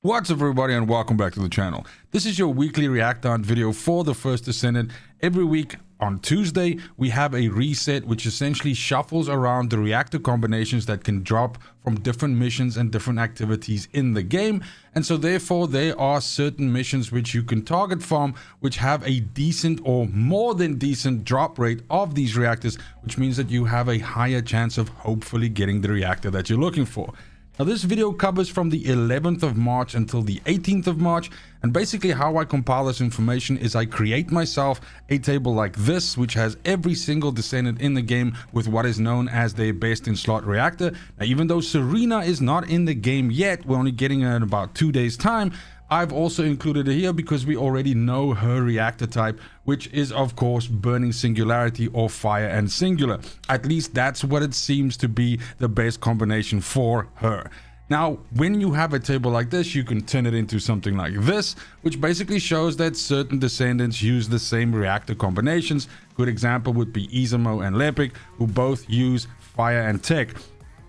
What's up everybody and welcome back to the channel. This is your weekly reactor hunt video for the First Descendant. Every week on Tuesday we have a reset which essentially shuffles around the reactor combinations that can drop from different missions and different activities in the game, and so therefore there are certain missions which you can target farm which have a decent or more than decent drop rate of these reactors, which means that you have a higher chance of hopefully getting the reactor that you're looking for. Now this video covers from the 11th of March until the 18th of March, and basically how I compile this information is I create myself a table like this which has every single descendant in the game with what is known as their best in slot reactor. Now even though Serena is not in the game yet, we're only getting her in about 2 days time, I've also included her here because we already know her reactor type, which is of course burning singularity or fire and singular. At least that's what it seems to be the best combination for her. Now when you have a table like this, you can turn it into something like this, which basically shows that certain descendants use the same reactor combinations. Good example would be Esiemo and Lepic, who both use fire and tech.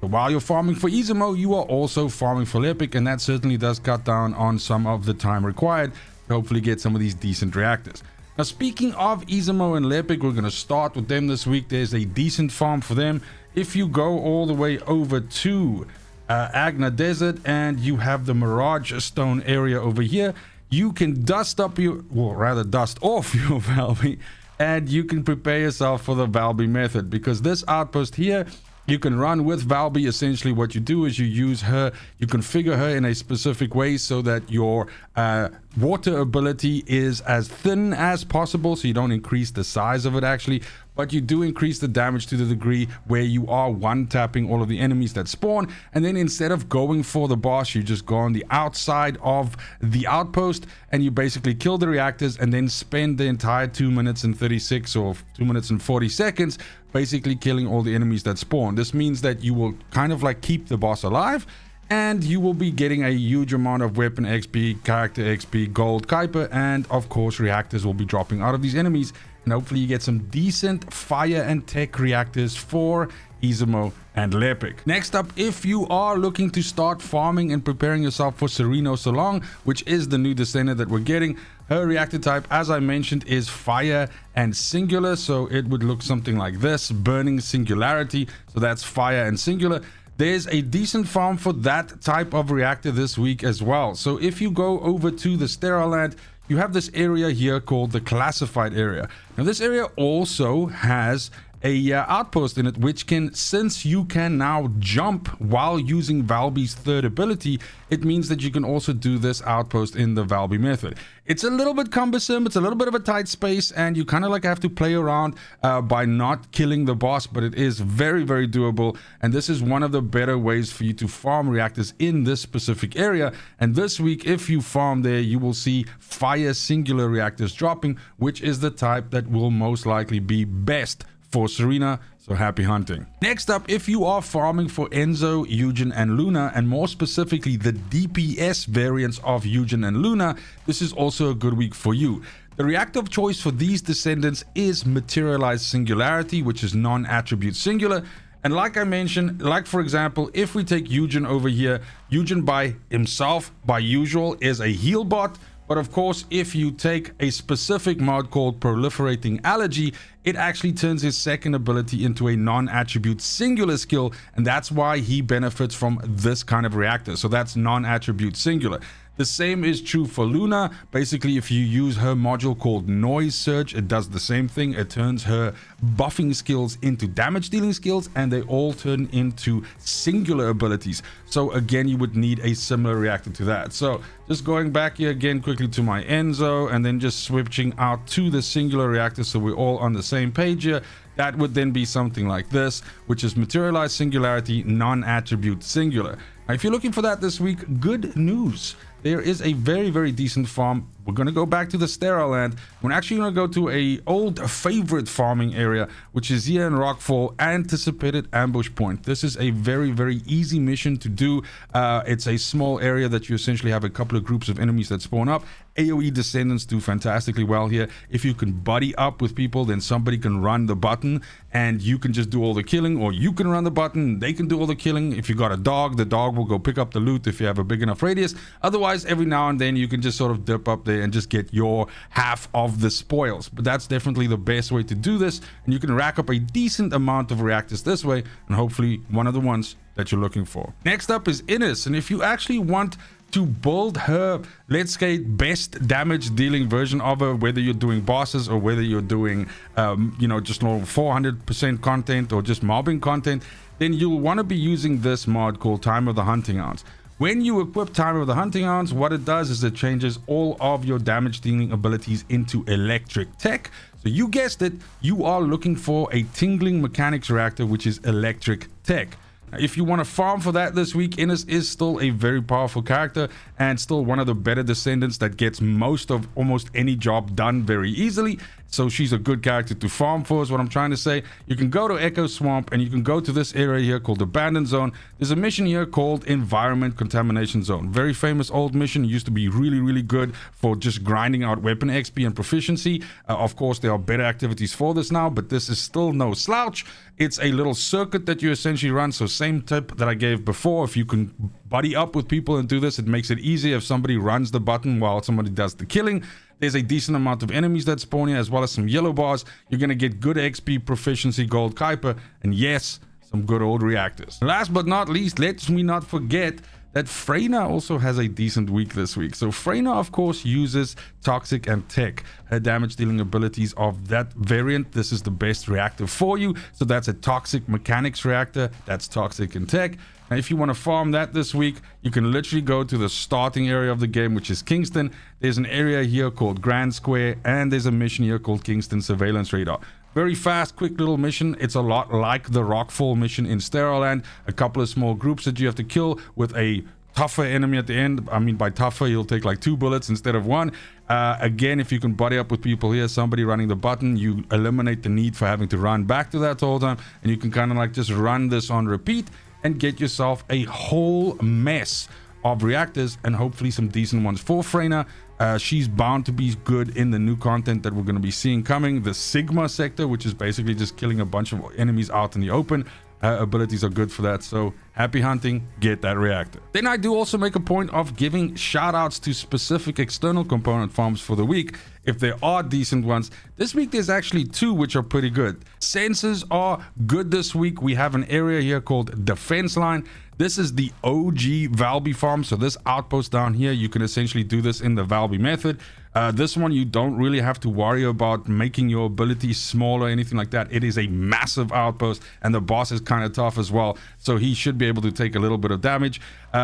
So while you're farming for Esiemo, you are also farming for Lepic, and that certainly does cut down on some of the time required to hopefully get some of these decent reactors. Now speaking of Esiemo and Lepic, we're going to start with them this week. There's a decent farm for them. If you go all the way over to Agna Desert and you have the Mirage Stone area over here, you can dust off your Valby, and you can prepare yourself for the Valby method, because this outpost here you can run with Valby. Essentially what you do is you use her, you configure her in a specific way so that your water ability is as thin as possible, so you don't increase the size of it actually, but you do increase the damage to the degree where you are one tapping all of the enemies that spawn. And then instead of going for the boss, you just go on the outside of the outpost and you basically kill the reactors and then spend the entire 2 minutes and 36 or 2 minutes and 40 seconds basically killing all the enemies that spawn. This means that you will kind of like keep the boss alive, and you will be getting a huge amount of weapon XP, character XP, gold, Kuiper, and of course reactors will be dropping out of these enemies, and hopefully you get some decent fire and tech reactors for Esiemo and Lepic. Next up, if you are looking to start farming and preparing yourself for Serena Solong, which is the new descendant that we're getting, her reactor type, as I mentioned, is fire and singular, so it would look something like this, burning singularity, so that's fire and singular. There's a decent farm for that type of reactor this week as well. So if you go over to the sterile land, you have this area here called the classified area. Now this area also has a outpost in it, which can, since you can now jump while using Valby's third ability, it means that you can also do this outpost in the Valby method. It's a little bit cumbersome, it's a little bit of a tight space, and you kind of like have to play around by not killing the boss, but it is very, very doable, and this is one of the better ways for you to farm reactors in this specific area. And this week, if you farm there, you will see fire singular reactors dropping, which is the type that will most likely be best for Serena, so happy hunting. Next up, if you are farming for Enzo, Yujin, and Luna, and more specifically the DPS variants of Yujin and Luna, this is also a good week for you. The reactor of choice for these descendants is Materialized Singularity, which is non-attribute singular. And like I mentioned, like for example, if we take Yujin over here, Yujin by himself, by usual, is a heal bot. But of course, if you take a specific mod called Proliferating Allergy, it actually turns his second ability into a non-attribute singular skill, and that's why he benefits from this kind of reactor. So that's non-attribute singular. The same is true for Luna. Basically, if you use her module called Noise Surge, it does the same thing. It turns her buffing skills into damage dealing skills, and they all turn into singular abilities. So again, you would need a similar reactor to that. So just going back here again quickly to my Enzo, and then just switching out to the singular reactor so we're all on the same page here. That would then be something like this, which is Materialized Singularity, non-attribute singular. Now, if you're looking for that this week, good news. There is a very, very decent farm. We're going to go back to the sterile land. We're actually going to go to a old favorite farming area, which is here in Rockfall, Anticipated Ambush Point. This is a very, very easy mission to do. It's a small area that you essentially have a couple of groups of enemies that spawn up. AoE descendants do fantastically well here. If you can buddy up with people, then somebody can run the button and you can just do all the killing, or you can run the button, they can do all the killing. If you got a dog, the dog will go pick up the loot if you have a big enough radius. Otherwise, Otherwise, every now and then you can just sort of dip up there and just get your half of the spoils. But that's definitely the best way to do this, and you can rack up a decent amount of reactors this way, and hopefully one of the ones that you're looking for. Next up is Ines, and if you actually want to build her, let's say, best damage dealing version of her, whether you're doing bosses or whether you're doing just normal 400% content or just mobbing content, then you'll want to be using this mod called Time of the Hunting Hounds. When you equip Time of the Hunting Hounds, what it does is it changes all of your damage dealing abilities into electric tech. So you guessed it, you are looking for a tingling mechanics reactor, which is electric tech. If you want to farm for that this week, Ines is still a very powerful character and still one of the better descendants that gets most of almost any job done very easily. So she's a good character to farm for, is what I'm trying to say. You can go to Echo Swamp and you can go to this area here called Abandoned Zone. There's a mission here called Environment Contamination Zone. Very famous old mission. Used to be really, really good for just grinding out weapon XP and proficiency. Of course, there are better activities for this now, but this is still no slouch. It's a little circuit that you essentially run. So same tip that I gave before. If you can buddy up with people and do this, it makes it easier if somebody runs the button while somebody does the killing. There's a decent amount of enemies that spawn here, as well as some yellow bars. You're going to get good XP, proficiency, gold Kuiper, and yes, some good old reactors. Last but not least, let me not forget that Freyna also has a decent week this week. So Freyna, of course, uses Toxic and Tech, her damage dealing abilities of that variant. This is the best reactor for you. So that's a Toxic Mechanics reactor. That's Toxic and Tech. Now, if you want to farm that this week, you can literally go to the starting area of the game, which is Kingston. There's an area here called Grand Square, and there's a mission here called Kingston Surveillance Radar. Very fast, quick little mission. It's a lot like the Rockfall mission in Sterile Land. A couple of small groups that you have to kill with a tougher enemy at the end. I mean, by tougher, you'll take like 2 bullets instead of 1. Again, if you can buddy up with people here, somebody running the button, you eliminate the need for having to run back to that whole time, and you can kind of like just run this on repeat and get yourself a whole mess of reactors and hopefully some decent ones for Freyna. She's bound to be good in the new content that we're going to be seeing coming. The Sigma sector, which is basically just killing a bunch of enemies out in the open. Abilities are good for that, so happy hunting, get that reactor. Then I do also make a point of giving shout outs to specific external component farms for the week if there are decent ones. This week there's actually 2 which are pretty good. Sensors are good this week. We have an area here called Defense Line. This is the OG Valby farm. So this outpost down here, you can essentially do this in the Valby method. This one, you don't really have to worry about making your abilities small or anything like that. It is a massive outpost, and the boss is kind of tough as well. So he should be able to take a little bit of damage.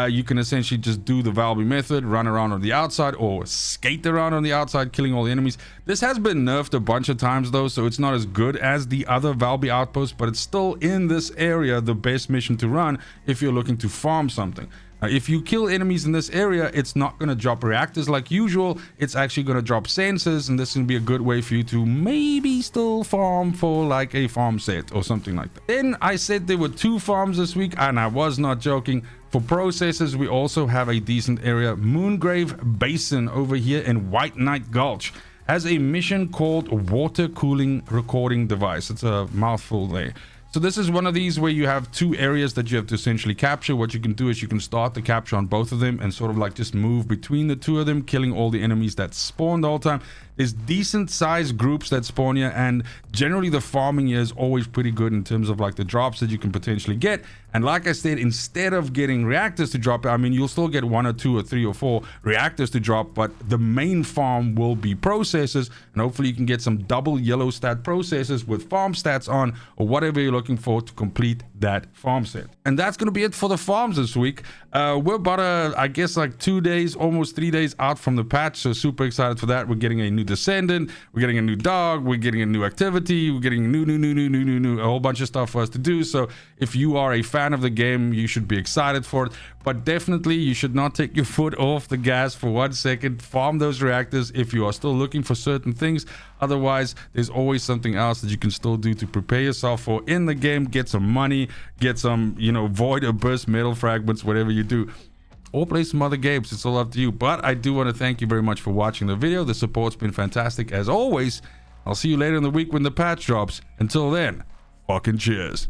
You can essentially just do the Valby method, run around on the outside or skate around on the outside, killing all the enemies. This has been nerfed a bunch of times though, so it's not as good as the other Valby outposts, but it's still in this area the best mission to run if you're looking to farm something. If you kill enemies in this area, it's not going to drop reactors like usual. It's actually going to drop sensors, and this is going to be a good way for you to maybe still farm for like a farm set or something like that. Then I said there were 2 farms this week, and I was not joking. For processors, we also have a decent area. Moongrave Basin over here in White Knight Gulch has a mission called Water Cooling Recording Device. It's a mouthful there. So this is one of these where you have 2 areas that you have to essentially capture. What you can do is you can start the capture on both of them and sort of like just move between the 2 of them, killing all the enemies that spawn the whole time. There's decent sized groups that spawn here, and generally the farming here is always pretty good in terms of like the drops that you can potentially get. And like I said, instead of getting reactors to drop, I mean, you'll still get 1 or 2 or 3 or 4 reactors to drop, but the main farm will be processors, and hopefully you can get some double yellow stat processors with farm stats on, or whatever you're looking for to complete that farm set. And that's going to be it for the farms this week. We're about I guess like 2 days, almost 3 days out from the patch, so super excited for that. We're getting a new descendant, we're getting a new dog, we're getting a new activity, we're getting new, a whole bunch of stuff for us to do. So if you are a fan of the game, you should be excited for it, but definitely you should not take your foot off the gas for 1 second. Farm those reactors if you are still looking for certain things. Otherwise, there's always something else that you can still do to prepare yourself for in the game. Get some money, get some, void or burst metal fragments, whatever you do, or play some other games. It's all up to you. But I do want to thank you very much for watching the video. The support's been fantastic as always. I'll see you later in the week when the patch drops. Until then, fucking cheers.